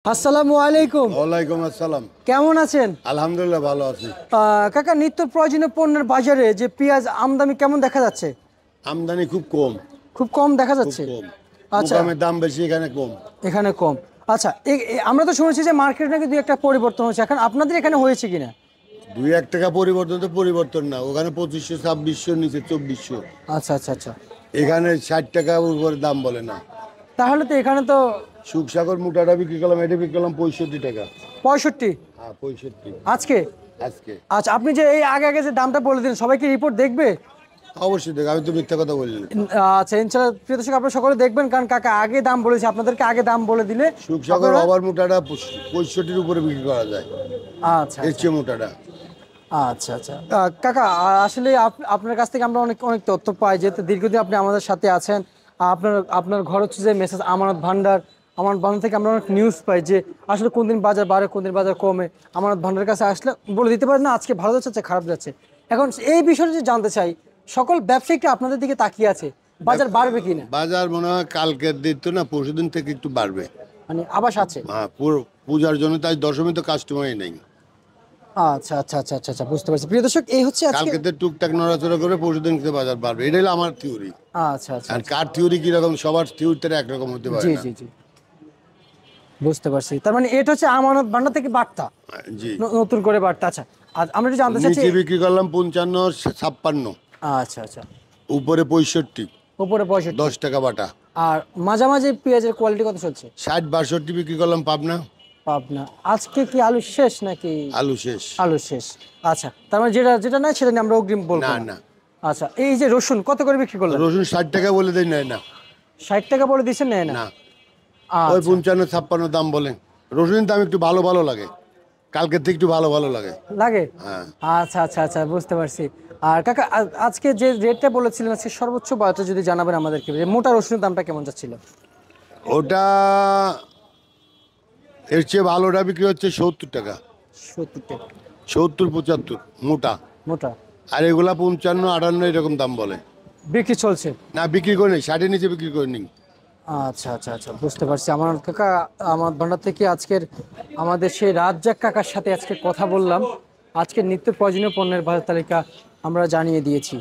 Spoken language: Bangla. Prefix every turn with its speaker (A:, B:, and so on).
A: আসসালামু আলাইকুম।
B: ওয়ালাইকুম আসসালাম।
A: কেমন আছেন?
B: আলহামদুলিল্লাহ ভালো আছি।
A: কাকা, নিত্য প্রয়োজনীয় পণ্যের বাজারে যে পেঁয়াজ আমদানি কেমন দেখা যাচ্ছে?
B: আমদানি খুব কম।
A: খুব কম দেখা
B: খুব
A: যাচ্ছে।
B: কম।
A: আচ্ছা,
B: মুকামের দাম বেশি, এখানে কম।
A: এখানে কম। আচ্ছা, আমরা তো শুনেছি যে মার্কেটে নাকি দুই একটা পরিবর্তন হচ্ছে, এখন আপনাদের এখানে হয়েছে কিনা?
B: 2-1 টাকা পরিবর্তন তো পরিবর্তন না, ওখানে 2500 2600 নিচে 2400।
A: আচ্ছা আচ্ছা আচ্ছা।
B: এখানে 60 টাকা উপরে দাম বলে না।
A: তাহলে তো এখানে তো
B: সুখসাগর মোটাটা বিক্রি করলাম, এটা বিক্রি করলাম 65 টাকা।
A: 65?
B: হ্যাঁ 65
A: আজকে?
B: আজকে।
A: আচ্ছা, আপনি যে এই আগে আগে যে দামটা বলে দিন, সবাইকে রিপোর্ট দেখবে?
B: অবশ্যই দেখ, আমি তো মিথ্যা কথা বলিনি।
A: আচ্ছা, ইনশাআল্লাহ প্রিয় দর্শক, আপনারা সকলে দেখবেন, কারণ কাকা আগে দাম বলেছে, আপনাদেরকে আগে দাম বলে দিলে
B: সুখসাগর
A: আপনারা।
B: ওভার মোটাটা 65-র উপরে বিক্রি করা যায়।
A: আচ্ছা
B: এর চেয়ে মোটাটা।
A: আচ্ছা আচ্ছা। কাকা, আসলে আপনার কাছ থেকে আমরা অনেক অনেক তথ্য পাই, যেহেতু দীর্ঘদিন আপনি আমাদের সাথে আছেন। আপনার আপনার ঘর হচ্ছে যে মেসেজ আমানত ভান্ডার। আমানত ভান্ডার থেকে আমরা অনেক নিউজ পাই যে আসলে কোন দিন বাজার বাড়ে, কোন দিন বাজার কমে। আমানত ভান্ডারের কাছে আসলে বলে দিতে পারেন না আজকে ভালো যাচ্ছে, খারাপ যাচ্ছে। এখন এই বিষয়টা যে জানতে চাই, সকল ব্যবসায়িকরা আপনাদের দিকে তাকিয়ে আছে, বাজার বাড়বে কিনা?
B: বাজার মনে হয় কালকের দিন তো না, পরশুদিন থেকে একটু বাড়বে।
A: মানে আবাস আছে?
B: হ্যাঁ, পূজার জন্য তাই দশমী তো কাস্টমারই নেই।
A: আচ্ছা আচ্ছা আচ্ছা আচ্ছা আচ্ছা, বুঝতে পারছি। প্রিয় দর্শক, এই হচ্ছে আজকে।
B: কালকে তো টুকটাক নড়াচড়া করে পরশুদিন থেকে বাজার বাড়বে, এটাই হলো আমার থিওরি।
A: আচ্ছা আচ্ছা
B: আর কার থিওরি কিরকম, সবার থিওরিটা একরকম হতে পারে
A: জি
B: না।
A: জি জি, বুঝতে পারছি। তার মানে এটা হচ্ছে আমানত ভান্ডার থেকে বার্তা,
B: জি।
A: নতুন করে বার্তা। আচ্ছা, আর আমরা একটু জানতে চাচ্ছি।
B: নিচে বিক্রি করলাম 55-56,
A: আচ্ছা আচ্ছা।
B: উপরে 65,
A: উপরে 65।
B: 10 টাকা বাটা।
A: আর মাঝামাঝি পেঁয়াজের কোয়ালিটি কত চলছে?
B: 60-62 বিক্রি করলাম পাবনা।
A: পাবনা। আজকে কি আলু শেষ নাকি?
B: আলু শেষ।
A: আলু শেষ। আচ্ছা, তার মানে যেটা যেটা নাই সেটা নিয়ে আমরা অগ্রিম বলবো
B: না
A: না।
B: না,
A: আচ্ছা, এই যে রসুন কত করে বিক্রি করলেন?
B: রসুন 60 টাকা বলে দেয়, নেয় না।
A: 60 টাকা বলে দিচ্ছেন, নেয় না?
B: না, ওই
A: আচ্ছা,
B: 55-56 দাম বলেন। রসুনের দাম একটু ভালো ভালো লাগে, কালকের থেকে একটু ভালো ভালো লাগে।
A: লাগে?
B: হ্যাঁ।
A: আচ্ছা আচ্ছা আচ্ছা, বুঝতে পারছি। আর কাকা, আজকে যে রেটটা বলেছিলেন, আজকে সর্বোচ্চ বাজারটা যদি জানাবেন আমাদেরকে, যে মোটা রসুনের দামটা কেমন যাচ্ছিল?
B: ওটা এর চেয়ে ভালোটা বিক্রি হচ্ছে 70 টাকা।
A: 70 টাকা?
B: 70-75 মোটা।
A: মোটা
B: আর এগুলা 55-58 এরকম দাম বলে।
A: বিক্রি চলছে?
B: না, বিক্রি করে নেই, 60-এর নিচে বিক্রি করে নেই।
A: আচ্ছা আচ্ছা আচ্ছা, বুঝতে পারছি। আমার কাকা, আমার ভান্ডার থেকে আজকের আমাদের সেই রাজ্জাক কাকার সাথে আজকে কথা বললাম। আজকের নিত্য প্রয়োজনীয় পণ্যের বাজার তালিকা আমরা জানিয়ে দিয়েছি।